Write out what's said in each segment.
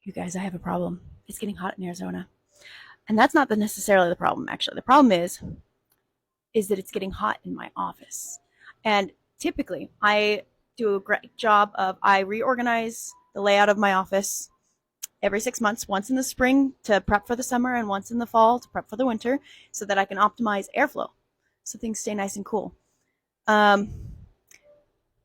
You guys, I have a problem. It's getting hot in Arizona. And that's not necessarily the problem, actually. The problem is that it's getting hot in my office. And typically, I do a great job of I reorganize the layout of my office every 6 months, once in the spring to prep for the summer and once in the fall to prep for the winter so that I can optimize airflow so things stay nice and cool. Um,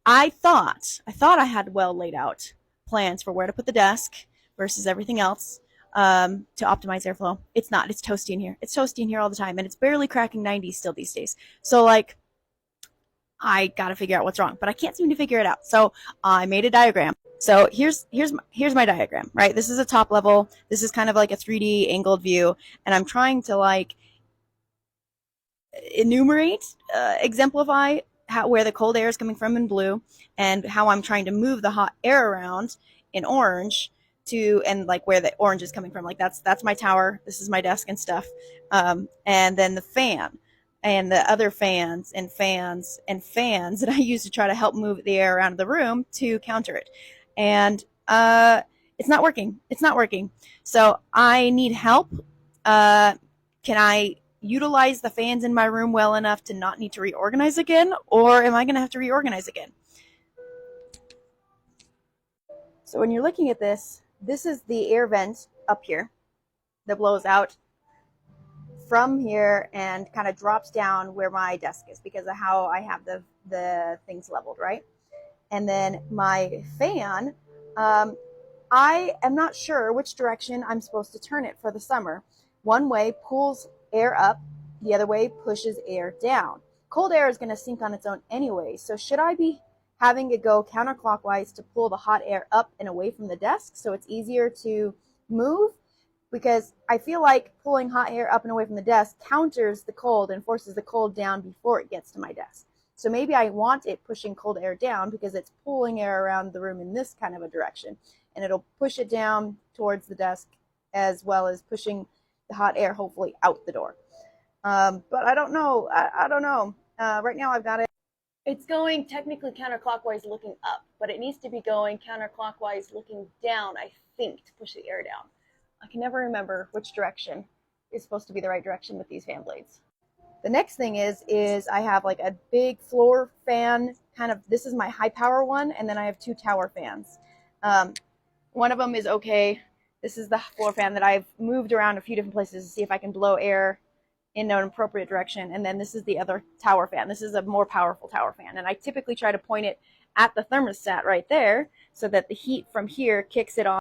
I thought I had well laid out plans for where to put the desk versus everything else to optimize airflow. It's not. It's toasty in here. It's toasty in here all the time, and it's barely cracking 90 still these days. So like, I got to figure out what's wrong, but I can't seem to figure it out. So I made a diagram. So here's my diagram, right? This is a top level. This is kind of like a 3D angled view, and I'm trying to like enumerate, exemplify where the cold air is coming from in blue, and how I'm trying to move the hot air around in orange to, and like where the orange is coming from. Like that's my tower. This is my desk and stuff. And then the fan and the other fans and fans and fans that I use to try to help move the air around the room to counter it. And it's not working. It's not working. So I need help. Can I utilize the fans in my room well enough to not need to reorganize again, or am I going to have to reorganize again? So when you're looking at this, this is the air vent up here that blows out from here and kind of drops down where my desk is because of how I have the things leveled, right? And then my fan, I am not sure which direction I'm supposed to turn it for the summer. One way pulls air up, the other way pushes air down. Cold air is going to sink on its own anyway, so should I be having it go counterclockwise to pull the hot air up and away from the desk so it's easier to move? Because I feel like pulling hot air up and away from the desk counters the cold and forces the cold down before it gets to my desk. So maybe I want it pushing cold air down because it's pulling air around the room in this kind of a direction, and it'll push it down towards the desk as well as pushing the hot air hopefully out the door. But I don't know. I don't know. Right now I've got it. It's going technically counterclockwise looking up, but it needs to be going counterclockwise looking down, I think, to push the air down. I can never remember which direction is supposed to be the right direction with these fan blades. The next thing is I have like a big floor fan, kind of, this is my high power one, and then I have two tower fans. One of them is okay. This is the floor fan that I've moved around a few different places to see if I can blow air in an appropriate direction. And then this is the other tower fan. This is a more powerful tower fan. And I typically try to point it at the thermostat right there so that the heat from here kicks it on